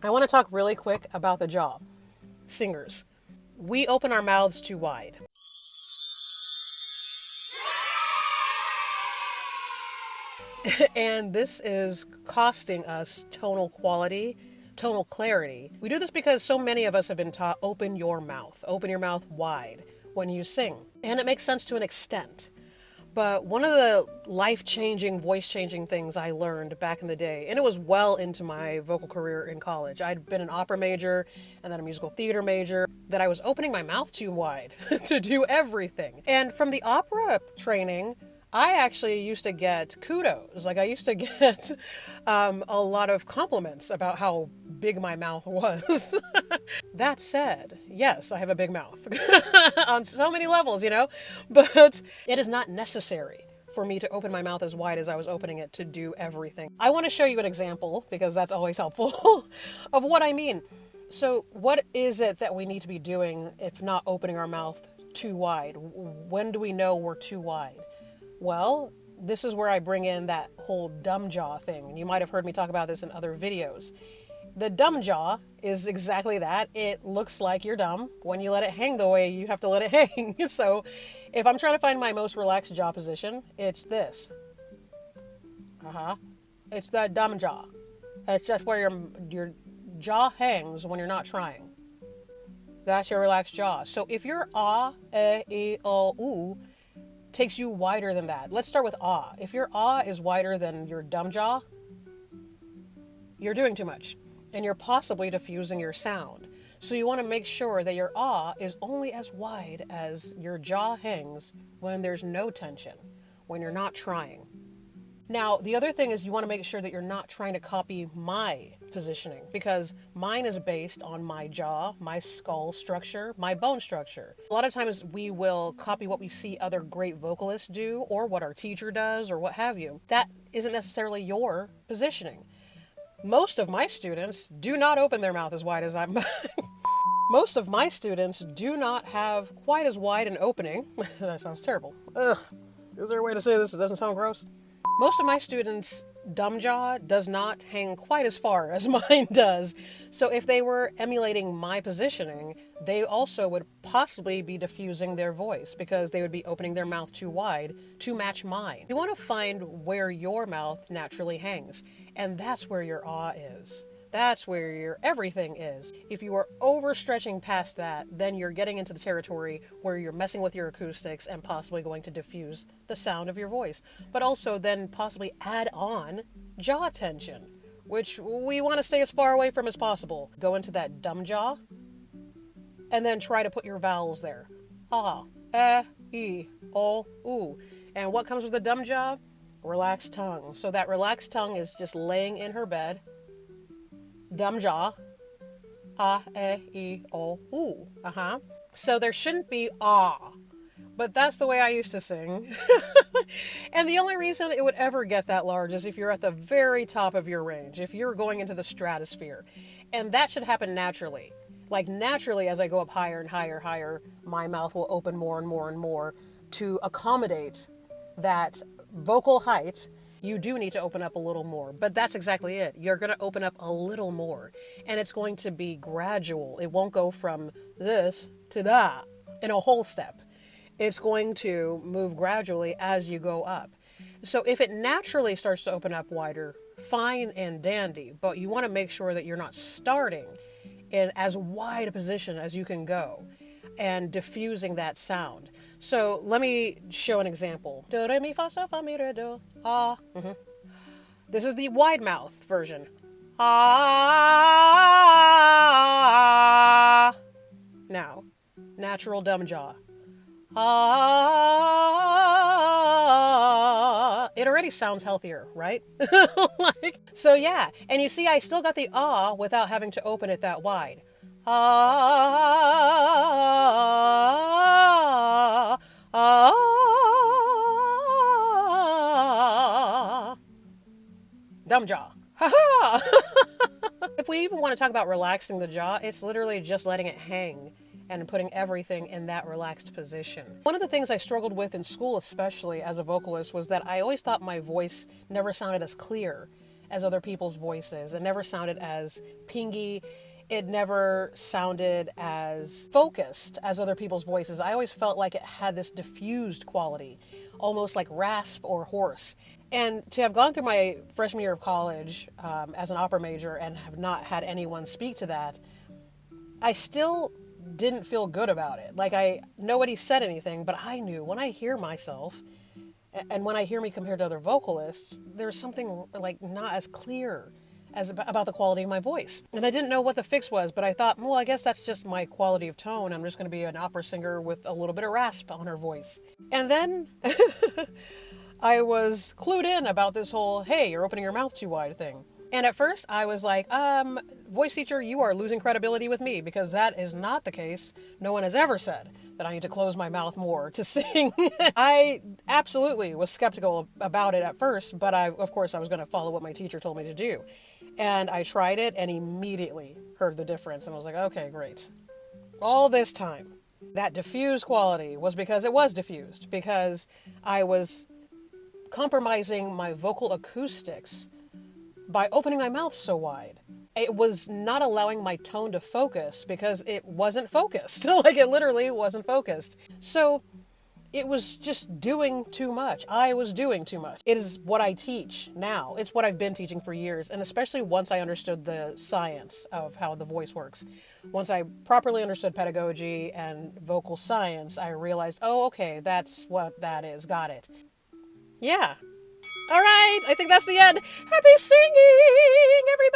I want to talk really quick about the jaw. Singers, we open our mouths too wide. And this is costing us tonal quality, tonal clarity. We do this because so many of us have been taught open your mouth wide when you sing. And it makes sense to an extent. But one of the life-changing, voice-changing things I learned back in the day, and it was well into my vocal career in college. I'd been an opera major and then a musical theater major, that I was opening my mouth too wide to do everything. And from the opera training, I actually used to get kudos. Like I used to get a lot of compliments about how big my mouth was. That said, yes, I have a big mouth on so many levels, but it is not necessary for me to open my mouth as wide as I was opening it to do everything. I want to show you an example because that's always helpful of what I mean. So what is it that we need to be doing if not opening our mouth too wide? When do we know we're too wide? Well, this is where I bring in that whole dumb jaw thing. And you might have heard me talk about this in other videos. The dumb jaw is exactly that. It looks like you're dumb when you let it hang the way you have to let it hang. So if I'm trying to find my most relaxed jaw position, it's this. It's that dumb jaw. It's just where your jaw hangs when you're not trying. That's your relaxed jaw. So if your ah, eh, e, o, oo takes you wider than that. Let's start with ah. If your ah is wider than your dumb jaw, you're doing too much. And you're possibly diffusing your sound. So you want to make sure that your ah is only as wide as your jaw hangs when there's no tension, when you're not trying. Now, the other thing is you want to make sure that you're not trying to copy my positioning, because mine is based on my jaw, my skull structure, my bone structure. A lot of times we will copy what we see other great vocalists do or what our teacher does or what have you. That isn't necessarily your positioning. Most of my students do not open their mouth as wide as I'm. Most of my students do not have quite as wide an opening. That sounds terrible. Ugh. Is there a way to say this that doesn't sound gross? Most of my students' dumb jaw does not hang quite as far as mine does. So if they were emulating my positioning, they also would possibly be diffusing their voice because they would be opening their mouth too wide to match mine. You want to find where your mouth naturally hangs, and that's where your ah is. That's where your everything is. If you are overstretching past that, then you're getting into the territory where you're messing with your acoustics and possibly going to diffuse the sound of your voice. But also then possibly add on jaw tension, which we want to stay as far away from as possible. Go into that dumb jaw and then try to put your vowels there. Ah, eh, e, o, oo. And what comes with the dumb jaw? Relaxed tongue. So that relaxed tongue is just laying in her bed. Dumb jaw, ah, eh, e, o, oo. So there shouldn't be ah, but that's the way I used to sing. And the only reason it would ever get that large is if you're at the very top of your range, if you're going into the stratosphere. And that should happen naturally. Like naturally, as I go up higher and higher, higher, my mouth will open more and more and more to accommodate that vocal height. You do need to open up a little more, but that's exactly it. You're going to open up a little more, and it's going to be gradual. It won't go from this to that in a whole step. It's going to move gradually as you go up. So if it naturally starts to open up wider, fine and dandy, but you want to make sure that you're not starting in as wide a position as you can go and diffusing that sound. So let me show an example. Do, re, mi, fa, sol, fa, mi, re, do, ah. This is the wide mouth version. Ah. Now, natural dumb jaw. Ah. It already sounds healthier, right? So yeah, and you see I still got the ah without having to open it that wide. Ah, ah, dumb jaw. Ha ha! If we even want to talk about relaxing the jaw, it's literally just letting it hang and putting everything in that relaxed position. One of the things I struggled with in school, especially as a vocalist, was that I always thought my voice never sounded as clear as other people's voices. It never sounded as pingy. It never sounded as focused as other people's voices. I always felt like it had this diffused quality, almost like rasp or hoarse. And to have gone through my freshman year of college as an opera major and have not had anyone speak to that, I still didn't feel good about it. Like, nobody said anything, but I knew when I hear myself and when I hear me compared to other vocalists, there's something like not as clear as about the quality of my voice. And I didn't know what the fix was, but I thought, well, I guess that's just my quality of tone. I'm just going to be an opera singer with a little bit of rasp on her voice. And then I was clued in about this whole, hey, you're opening your mouth too wide thing. And at first I was like, voice teacher, you are losing credibility with me, because that is not the case. No one has ever said that I need to close my mouth more to sing. I absolutely was skeptical about it at first, but of course I was going to follow what my teacher told me to do. And I tried it and immediately heard the difference. And I was like, okay, great. All this time, that diffuse quality was because it was diffused, because I was compromising my vocal acoustics by opening my mouth so wide. It was not allowing my tone to focus because it wasn't focused. Like, it literally wasn't focused. So it was just doing too much. I was doing too much. It is what I teach now. It's what I've been teaching for years. And especially once I understood the science of how the voice works. Once I properly understood pedagogy and vocal science, I realized, oh, okay, that's what that is. Got it. Yeah. All right, I think that's the end. Happy singing, everybody!